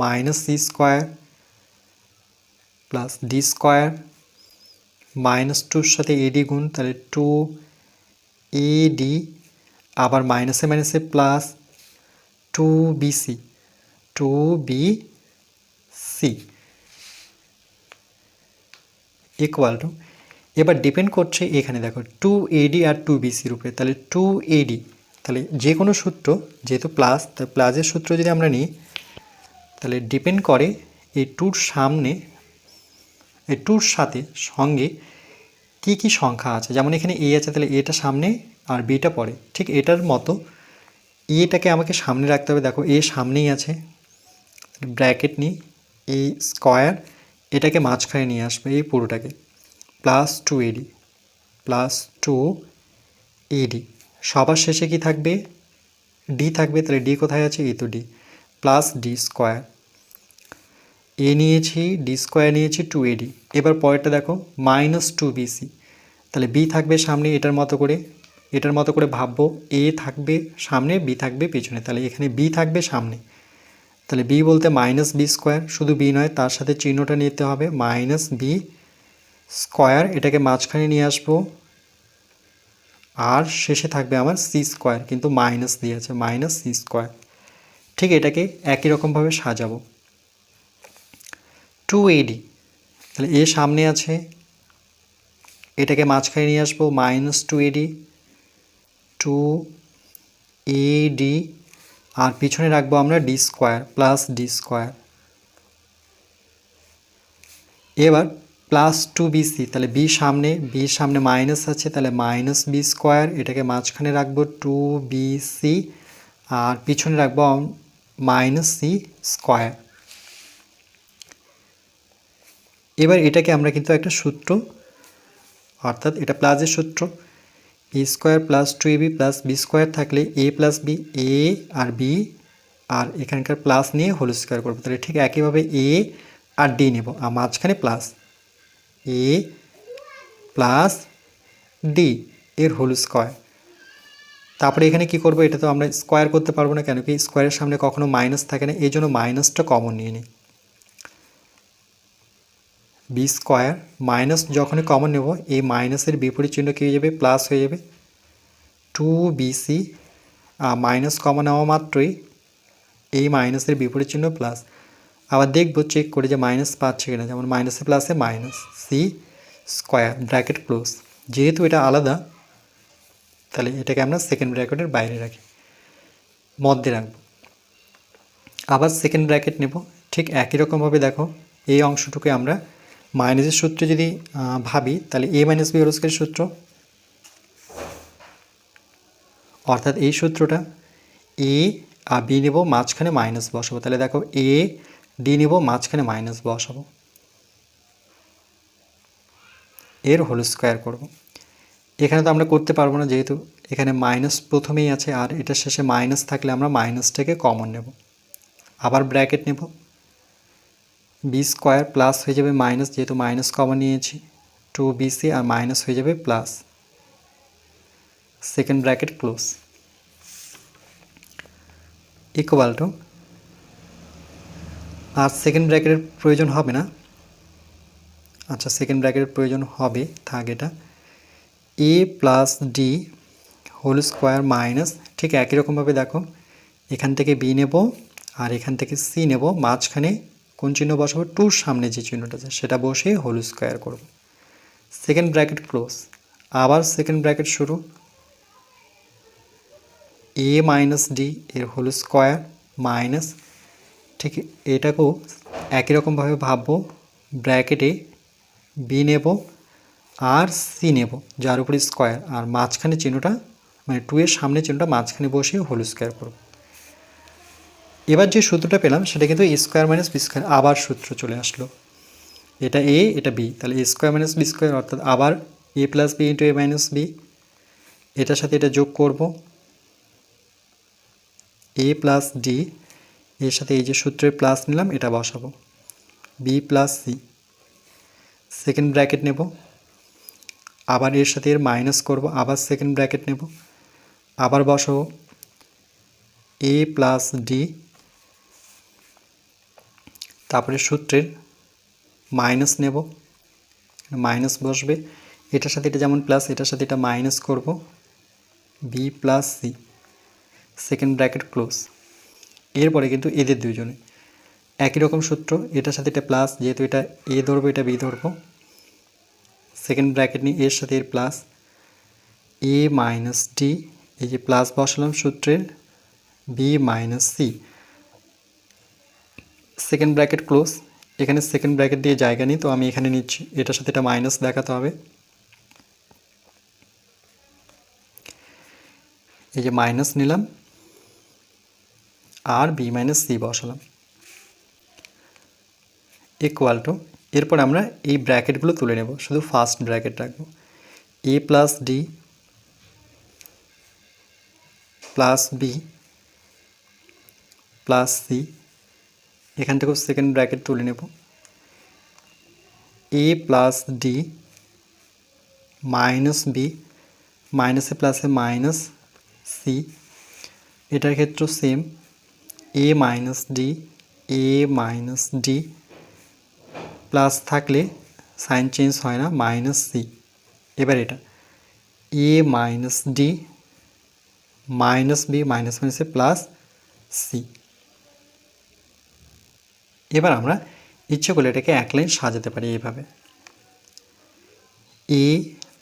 minus C square plus d square minus 2-র সাথে এডি গুণ, তাহলে 2 এডি আবার মাইনাসে মাইনাসে প্লাস 2 বিসি ইকুয়াল টু, এবার ডিপেন্ড করছে এখানে দেখো 2 এডি আর 2 বিসির উপরে, তাহলে 2 এডি, তাহলে যে কোনো সূত্র যেহেতু প্লাস, তাই প্লাসের সূত্র যদি আমরা নিই তাহলে ডিপেন্ড করে এই 2-র সামনে এই 2-র সাথে সঙ্গে কি কি সংখ্যা আছে, যেমন এখানে এ আছে তাহলে এটা সামনে আর বিটা পরে, ঠিক এটার মতো এটাকে আমাকে সামনে রাখতে হবে, দেখো এ সামনেই আছে ব্র্যাকেট নিই এই স্কোয়ার এটাকে মাঝখানে নিয়ে আসবে এই পুরোটাকে, প্লাস 2AD প্লাস 2AD। সবার শেষে কি থাকবে? ডি থাকবে। তাহলে ডি কোথায় আছে? এই তো ডি, প্লাস ডি স্কোয়ার। এ নিয়েছি, ডি স্কোয়ার নিয়েছি, 2AD। এবার পরেরটা দেখো, মাইনাস 2BC। তাহলে বি থাকবে সামনে এটার মতো করে ভাববো। এ থাকবে সামনে, বি থাকবে পিছনে। তাহলে এখানে বি থাকবে সামনে, তাহলে বি বলতে মাইনাস বি স্কোয়ার। শুধু বি নয়, তার সাথে চিহ্নটা নিতে হবে মাইনাস বি স্কোয়ার। এটাকে মাঝখানে নিয়ে আসবো, আর শেষে থাকবে আমার সি স্কোয়ার, কিন্তু মাইনাস দিয়েছে, মাইনাস সি স্কোয়ার। ঠিক এটাকে একই রকমভাবে সাজাবো। 2AD, তাহলে এ সামনে আছে, এটাকে মাঝখানে নিয়ে আসবো, মাইনাস 2AD 2AD, আর পিছনে রাখবো আমরা D square plus d square. এবার প্লাস 2BC, তাহলে বি সামনে মাইনাস আছে, তাহলে মাইনাস বি স্কোয়ার। এটাকে মাঝখানে রাখবো 2BC, আর পিছনে রাখবো মাইনাস সি স্কোয়ার। এবার এটাকে আমরা কিন্তু একটা সূত্র, অর্থাৎ এটা প্লাসের সূত্র, a square plus 2AB plus B square থাকলে এ প্লাস বি, এ আর বি আর এখানকার প্লাস নিয়ে হোল স্কোয়ার করবো। তাহলে ঠিক একইভাবে এ আর ডি নেব, আর মাঝখানে প্লাস, এ প্লাস ডি এর হোল স্কোয়ার। তারপরে এখানে কি করব? এটা তো আমরা স্কোয়ার করতে পারবো না, কেন কি স্কোয়ারের সামনে কখনো মাইনাস থাকে না, এই জন্য মাইনাসটা কমন নিয়ে নিই। বি স্কোয়ার মাইনাস যখনই কমন নেব, এই মাইনাসের বিপরীত চিহ্ন কী হয়ে যাবে? প্লাস হয়ে যাবে। 2BC মাইনাস কমন নেওয়া মাত্রই এই মাইনাসের বিপরীত চিহ্ন প্লাস। আবার দেখব চেক করে যে মাইনাস পাচ্ছে কিনা, যেমন মাইনাসে প্লাসে minus C square bracket close. যেহেতু এটা আলাদা, তাহলে এটাকে আমরা সেকেন্ড ব্র্যাকেটের বাইরে রাখি, মধ্যে রাখবো। আবার সেকেন্ড ব্র্যাকেট নেব, ঠিক একই রকমভাবে দেখো এই অংশটুকু আমরা মাইনাসের সূত্রে যদি ভাবি, তাহলে এ মাইনাস বি হোল স্কয়ারের সূত্র, অর্থাৎ এই সূত্রটা এ আর বি নেব, মাঝখানে মাইনাস বসাবো। তাহলে দেখো এ ডি নেব, মাঝখানে মাইনাস বসাবো, এর হোল স্কোয়ার করব। এখানে তো আমরা করতে পারবো না, যেহেতু এখানে মাইনাস প্রথমেই আছে, আর এটা শেষে মাইনাস থাকলে আমরা মাইনাসটাকে কমন নেব। আবার ব্র্যাকেট নেব, বি স্কোয়ার প্লাস হয়ে যাবে মাইনাস, যেহেতু মাইনাস কমন নিয়েছি, 2BC আর মাইনাস হয়ে যাবে plus, second bracket close, equal to, আর সেকেন্ড ব্র্যাকেটের প্রয়োজন হবে না, আচ্ছা সেকেন্ড ব্র্যাকেটের প্রয়োজন হবে, থাক এটা, a plus d whole square minus, ঠিক একই রকমভাবে দেখো এখান থেকে বি নেব আর এখান থেকে সি নেব, মাঝখানে কোন চিহ্ন বসাবো? টুর সামনে যে চিহ্নটা আছে সেটা বসে হোল স্কোয়ার করব, সেকেন্ড ব্র্যাকেট ক্লোজ। আবার সেকেন্ড ব্র্যাকেট শুরু, এ মাইনাস ডি এর হোল স্কোয়ার মাইনাস, ঠিক এটাকেও একই রকমভাবে ভাববো, ব্র্যাকেটে বি নেব আর সি নেব, যার উপরে স্কোয়ার, আর মাঝখানে চিহ্নটা মানে 2 এর সামনে চিহ্নটা মাঝখানে বসিয়ে হোল স্কোয়ার করব। এবার যে সূত্রটা পেলাম সেটা কিন্তু এ স্কোয়ার মাইনাস বি স্কোয়ার, আবার সূত্র চলে আসলো, এটা এ এটা বি, তাহলে a square minus B square, অর্থাৎ আবার এ প্লাস বি ইন্টু এ মাইনাস বি, এটার সাথে এটা যোগ করব, এ প্লাস ডি, এর সাথে এই যে সূত্রের প্লাস নিলাম এটা বসাবো, B plus C, second bracket নেব, আবার এর সাথে এর মাইনাস করব, আবার সেকেন্ড ব্র্যাকেট নেব, আবার বসাবো এ প্লাস ডি, তারপরে সূত্রের মাইনাস নেব, মাইনাস বসবে, এটার সাথে এটা যেমন প্লাস, এটার সাথে এটা মাইনাস করব, B plus C, second bracket close. এরপরে কিন্তু এদের দুইজনে একই রকম সূত্র, এটার সাথে এটা প্লাস, যেহেতু এটা এ ধরবো এটা বি ধরবো, সেকেন্ড ব্র্যাকেট নিয়ে এর সাথে এর প্লাস, এ মাইনাস ডি, এই যে প্লাস বসালাম সূত্রের, B minus C, second bracket close. এখানে সেকেন্ড ব্র্যাকেট দিয়ে জায়গা নেই, তো আমি এখানে নিচ্ছি, এটার সাথে এটা মাইনাস দেখাতে হবে, এই যে মাইনাস নিলাম আর বি মাইনাস সি বসালাম। ইকুয়াল টু, এরপর আমরা এই ব্র্যাকেটগুলো তুলে নেব, শুধু ফার্স্ট ব্র্যাকেট রাখবো, a plus d plus b plus c, এখান থেকেও সেকেন্ড ব্র্যাকেট তুলে নেব, a plus d minus b, মাইনাসে প্লাসে মাইনাস সি, এটার ক্ষেত্রেও same, a minus d, a minus d, plus থাকলে সাইন চেঞ্জ হয় না, মাইনাস সি। এবার এটা a minus d minus b, minus মাইনাসে প্লাস সি। এবার আমরা ইচ্ছে করলে এটাকে এক লাইন সাজাতে পারি এইভাবে, এ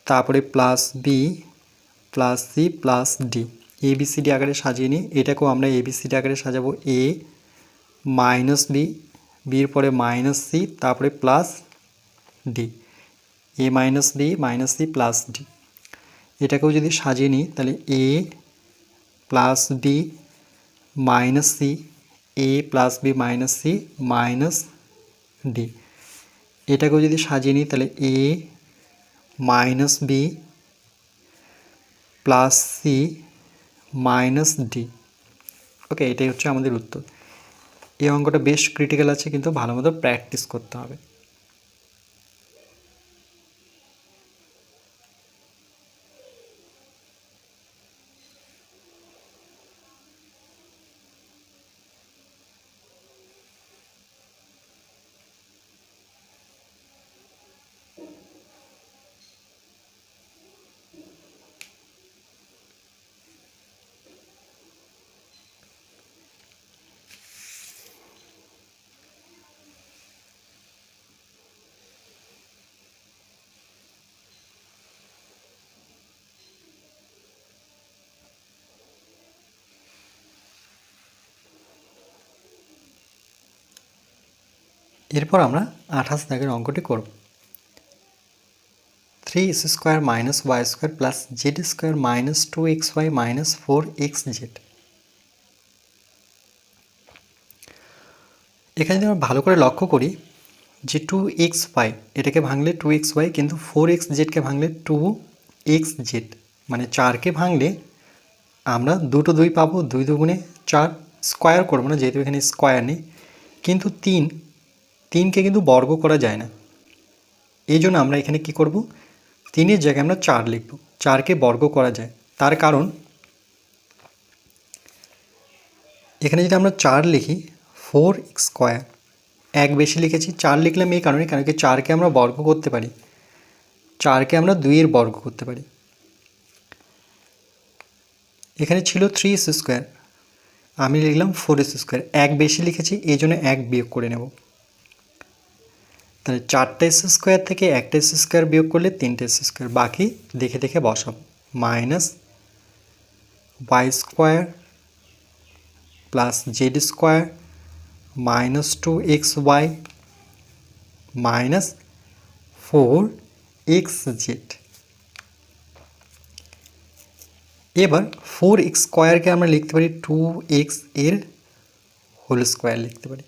তারপরে plus b plus c plus d, a b c d আকারে সাজিয়ে নিই। এটাকেও আমরা এ বি সি ডি আকারে সাজাবো, এ মাইনাস বি, বির পরে মাইনাস সি তারপরে plus d, a minus b minus c plus d. এটাকেও যদি সাজিয়ে নিই তাহলে a plus b minus c, a plus b minus c minus d. এটাকেও যদি সাজিয়ে নিই তাহলে a minus b plus c minus d. Okay, এটাই হচ্ছে আমাদের উত্তর। এই অঙ্কটা বেশ ক্রিটিক্যাল আছে, কিন্তু ভালো মতো প্র্যাকটিস করতে হবে। এরপর আমরা 28 দাগের অঙ্কটি করব। 3x square minus Y square plus Z square minus 2xy minus 4xz। এখানে যদি আমরা ভালো করে লক্ষ্য করি যে 2xy এটাকে ভাঙলে 2xy, কিন্তু 4xzকে ভাঙলে 2xz, মানে 4কে ভাঙলে আমরা দুটো 2 পাবো, 2 দুগুণে 4, স্কোয়ার করবো না যেহেতু এখানে স্কোয়ার নেই। কিন্তু 3কে কিন্তু বর্গ করা যায় না, এই জন্য আমরা এখানে কি করব, 3-এর জায়গায় আমরা 4 লিখব। 4কে বর্গ করা যায়, তার কারণ এখানে যদি আমরা 4 লিখি 4x স্কোয়ার, এক বেশি লিখেছি, 4 লিখলাম এই কারণে, কারণ কি 4কে আমরা বর্গ করতে পারি, 4কে আমরা 2-এর বর্গ করতে পারি। এখানে ছিল 3x স্কোয়ার, আমি লিখলাম 4x স্কোয়ার, এক বেশি লিখেছি এই জন্য এক বিয়োগ করে নেব। তাহলে 4টা এস স্কোয়ার থেকে একটা এস স্কোয়ার বিয়োগ করলে 3টে এস স্কোয়ার, বাকি দেখে দেখে বসাবো। Minus Y square plus Z square minus 2xy minus 4xz। এবার 4x স্কোয়ারকে আমরা লিখতে পারি 2x এর হোল স্কোয়ার লিখতে পারি।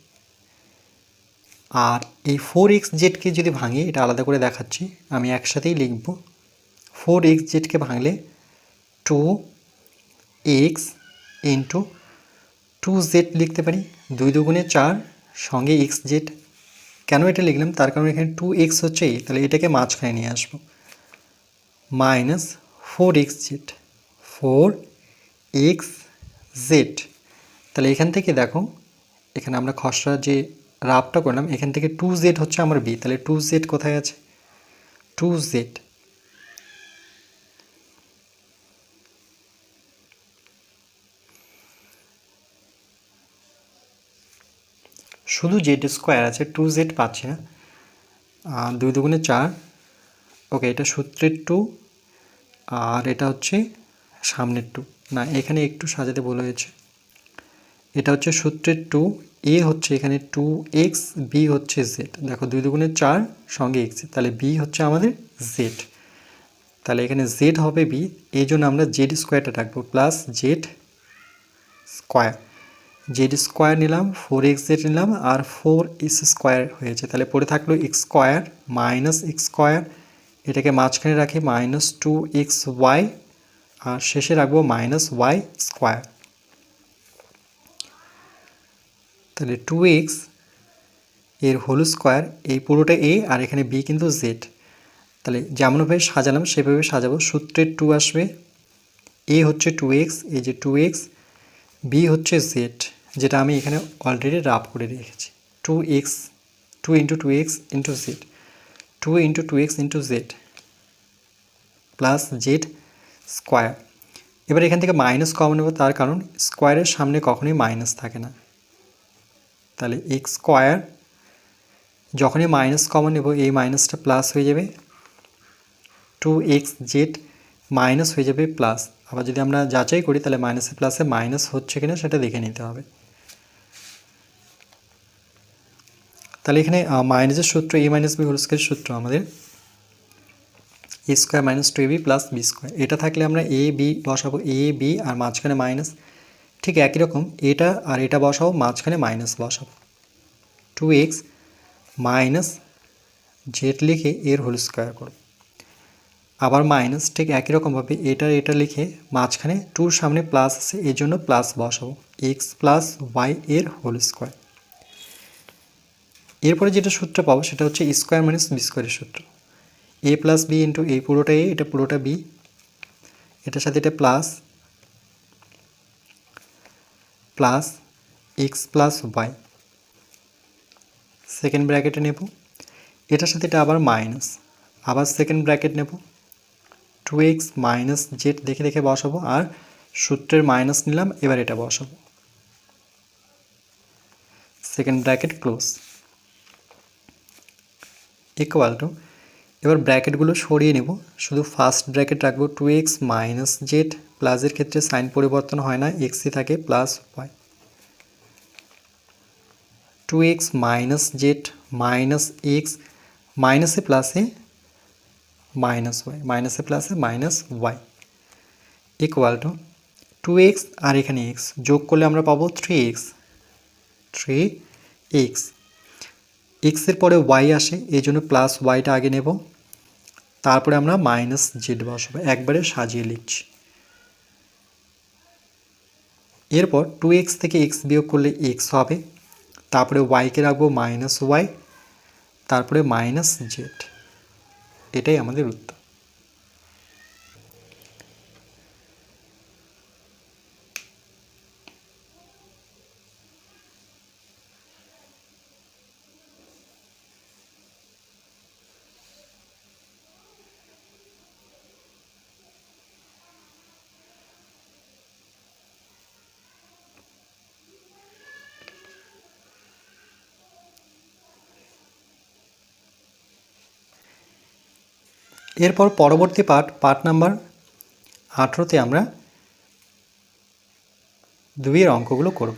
আর এই 4xzকে যদি ভাঙি, এটা আলাদা করে দেখাচ্ছি, আমি একসাথেই লিখব। 4xzকে ভাঙলে 2x ইন্টু 2z লিখতে পারি, 2 দুগুণে 4 সঙ্গে xz। কেন এটা লিখলাম, তার কারণ এখানে 2x হচ্ছে এই, তাহলে এটাকে মাঝখানে নিয়ে আসবো, মাইনাস 4xz, 4xz। তাহলে এখান থেকে দেখো, এখানে আমরা খসড়া যে রাফটা করলাম, এখান থেকে 2z হচ্ছে আমার b, তাহলে 2z কোথায় আছে, 2z। শুধু জেড স্কোয়ার আছে, 2z পাচ্ছি না, 2 দুগুণে 4। ওকে, এটা সূত্রের 2 আর এটা হচ্ছে সামনের 2, না এখানে একটু সাজাতে ভুল হয়েছে, এটা হচ্ছে সূত্রের 2, এ হচ্ছে এখানে 2x, বি হচ্ছে z। দেখো 2 দুগুণে 4 সঙ্গে x, তাহলে বি হচ্ছে আমাদের z, তাহলে এখানে z হবে বি, এই জন্য আমরা জেড স্কোয়ারটা রাখবো plus Z square. Z square নিলাম, 4xz নিলাম, আর 4s স্কোয়ার হয়েছে। তাহলে পড়ে থাকলো x square minus x square, এটাকে মাঝখানে রাখি -2xy, আর শেষে রাখবো -y স্কোয়ার। তাহলে 2x এর হোল স্কোয়ার, এই পুরোটা a আর এখানে b কিন্তু z। তাহলে যেমনভাবে সাজালাম সেভাবে সাজাবো। সূত্রের 2 আসবে, a হচ্ছে 2x, এই যে 2x, b হচ্ছে z, যেটা আমি এখানে অলরেডি রাফ করে রেখেছি। 2x 2 × 2x × z, 2 × 2x × z plus Z square. এবার এখান থেকে মাইনাস কমন নেব, তার কারণ স্কোয়ারের সামনে কখনোই মাইনাস থাকে না। তাহলে এক্স স্কোয়ার, যখনই মাইনাস কমন নেব এই মাইনাসটা প্লাস হয়ে যাবে, 2xz মাইনাস হয়ে যাবে প্লাস। আবার যদি আমরা যাচাই করি তাহলে মাইনাসে প্লাসে মাইনাস হচ্ছে কিনা সেটা দেখে নিতে হবে। তাহলে এখানে মাইনাসের সূত্র a - b হোল স্কয়ারের সূত্র আমাদের a square minus 2ab plus b square. এটা থাকলে আমরা a b বসাবো, a b আর মাঝখানে মাইনাস। ঠিক একই রকম এটা আর এটা বসাবো, মাঝখানে মাইনাস বসাবো। 2x মাইনাস জেড লিখে এর হোল স্কয়ার করব, আবার মাইনাস। ঠিক একই রকমভাবে এটা লিখে মাঝখানে 2 সামনে প্লাস আছে, এই জন্য প্লাস বসাবো, এক্স প্লাস ওয়াই এর হোল স্কয়ার। এরপরে যেটা সূত্র পাবো সেটা হচ্ছে স্কোয়ার মাইনাস বি স্কোয়ারের সূত্র। a প্লাস বি ইন্টু এই পুরোটা a, এটা পুরোটা b, এটার সাথে এটা plus plus x plus y, second ব্র্যাকেটে নেব। এটার সাথে এটা আবার মাইনাস, আবার সেকেন্ড ব্র্যাকেট নেব, 2x মাইনাস জেড দেখে দেখে বসাবো, আর সূত্রের মাইনাস নিলাম, এবার এটা বসাবো, second bracket close, equal to. এবার ব্র্যাকেটগুলো সরিয়ে নেব, শুধু ফার্স্ট ব্র্যাকেট রাখবো, 2x মাইনাস জেড, প্লাসের ক্ষেত্রে সাইন পরিবর্তন হয় না, এক্সই থাকে, plus Y, 2x minus Z minus X, মাইনাসে প্লাসে মাইনাস ওয়াই, মাইনাসে প্লাসে minus Y, equal to 2x আর এখানে x যোগ করলে আমরা পাবো 3x, 3x, এক্সের পরে ওয়াই আসে এই জন্য প্লাস ওয়াইটা আগে নেব, তারপরে আমরা মাইনাস জেড বসাবো, একবারে সাজিয়ে লিখছি। এরপর 2x থেকে x বিয়োগ করলে x হবে, তারপরে ওয়াইকে রাখবো মাইনাস ওয়াই, তারপরে মাইনাস জেড, এটাই আমাদের উত্তর। এরপর পরবর্তী পার্ট নাম্বার 18তে আমরা 2 এর অঙ্কগুলো করব।